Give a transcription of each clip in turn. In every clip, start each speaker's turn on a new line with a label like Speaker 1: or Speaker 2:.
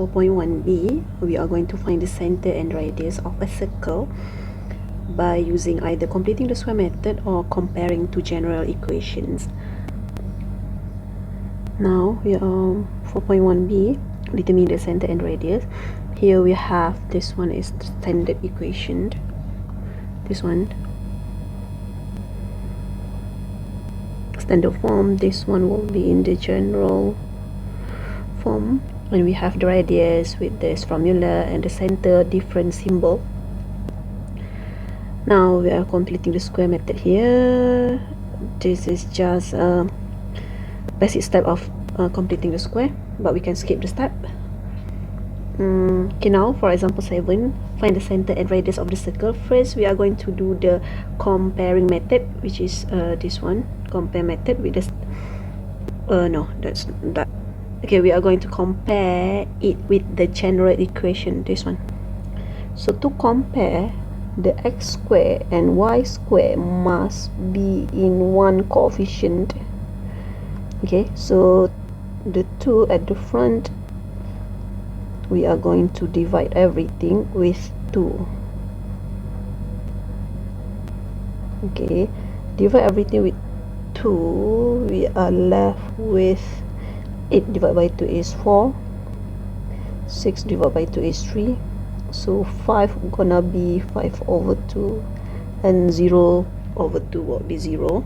Speaker 1: 4.1b, we are going to find the center and radius of a circle by using either completing the square method or comparing two general equations. Now we are 4.1b, determine the center and radius. Here we have, this one is the standard equation, this one standard form, this one will be in the general form, and we have the radius with this formula and the center different symbol. Now we are completing the square method here. This is just a basic step of completing the square, but we can skip the step. Okay, now for example 7, find the center and radius of the circle. First we are going to do the comparing method, which is this one, compare method with this no, that's that. Okay, we are going to compare it with the general equation, this one. So to compare, the x square and y square must be in one coefficient. Okay, so the 2 at the front, we are going to divide everything with 2. Okay, divide everything with 2, we are left with 8 divided by 2 is 4, 6 divided by 2 is 3, so 5 gonna be 5 over 2, and 0 over 2 will be 0.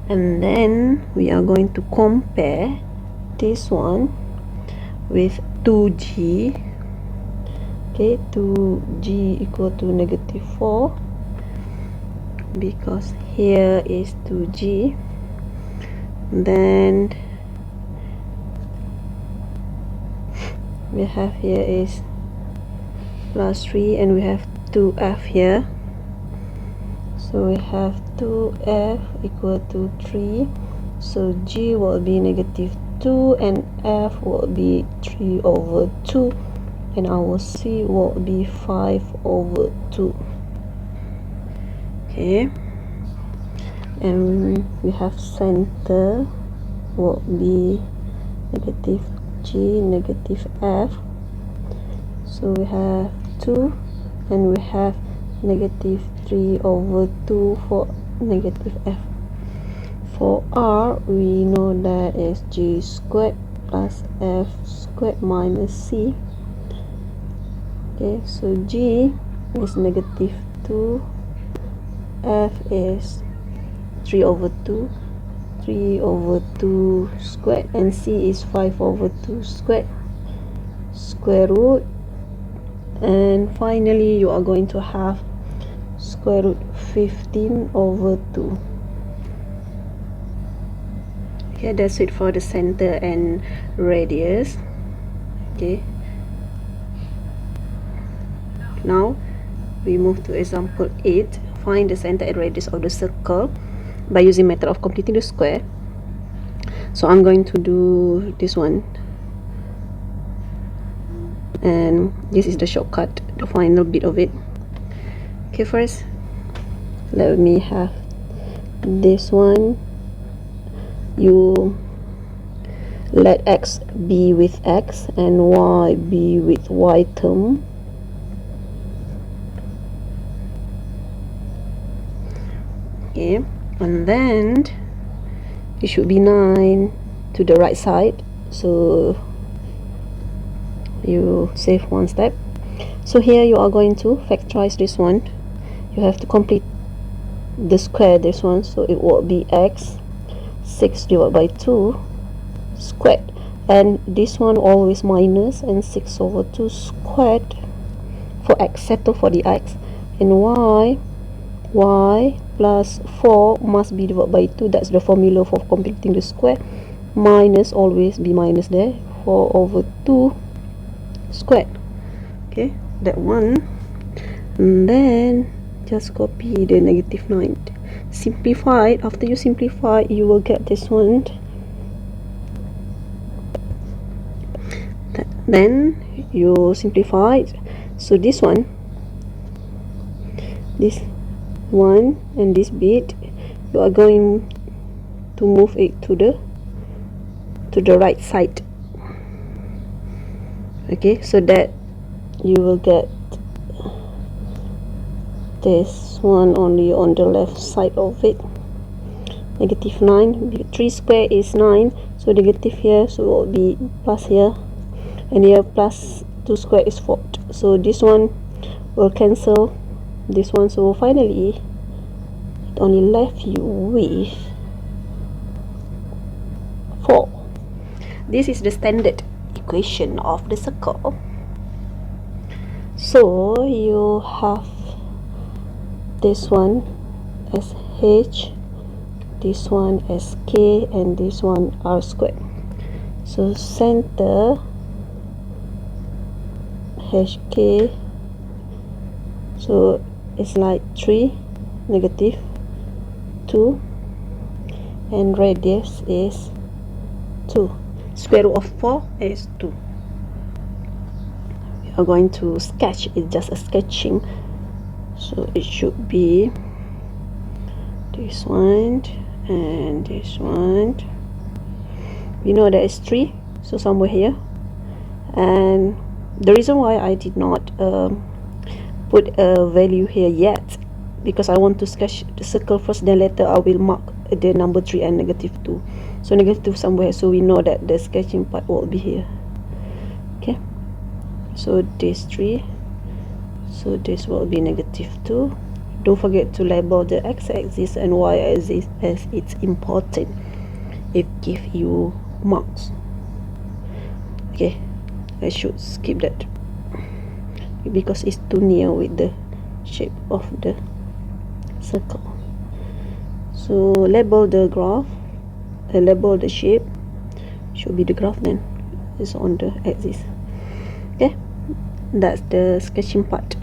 Speaker 1: And then we are going to compare this one with 2g. Okay, 2g equal to -4, because here is 2g. Then we have here is plus 3, and we have 2f here, so we have 2f equal to 3, so g will be -2 and f will be 3 over 2, and our c will be 5 over 2. Okay, and we have center will be -g, -f, so we have 2, and we have -3 over 2 for -f. For r, we know that is g squared plus f squared minus c. Okay, so g is -2, f is 3 over 2, 3 over 2 squared, and c is 5 over 2 squared, square root, and finally you are going to have square root 15 over 2. Okay, that's it for the center and radius. Okay, now we move to example 8. Find the center and radius of the circle by using method of completing the square. So I'm going to do this one, and this is the shortcut, the final bit of it. Okay, first let me have this one. You let x be with x and y be with y term. Okay, and then it should be 9 to the right side, so you save one step. So here you are going to factorize this one. You have to complete the square this one, so it will be x 6 divided by 2 squared, and this one always minus, and 6 over 2 squared for x, settle for the x, and y plus 4 must be divided by 2, that's the formula for completing the square, minus always be minus there, 4 over 2 squared. Okay, that one, and then just copy the -9, simplify. After you simplify, you will get this one. Then you simplify, so this one and this bit, you are going to move it to the right side. Okay, so that you will get this one only on the left side of it. Negative 9. 3 square is 9, so negative here, so it will be plus here, and here plus 2 square is 4. So this one will cancel this one, so finally it only left you with 4. This is the standard equation of the circle. So you have this one as h, this one as k, and this one r squared. So center hk, so it's like 3, negative 2, and radius is 2. Square root of 4 is 2. We are going to sketch. It's just a sketching, so it should be this one and this one. We know that it's 3, so somewhere here. And the reason why I did not put a value here yet, because I want to sketch the circle first, then later I will mark the number 3 and negative 2. So negative somewhere, so we know that the sketching part will be here. Okay, so this 3, so this will be negative 2. Don't forget to label the x-axis and y-axis, as it's important. It gives you marks. Okay, I should skip that because it's too near with the shape of the circle. So label the graph, label the shape, should be the graph, then it's on the axis. Okay, that's the sketching part.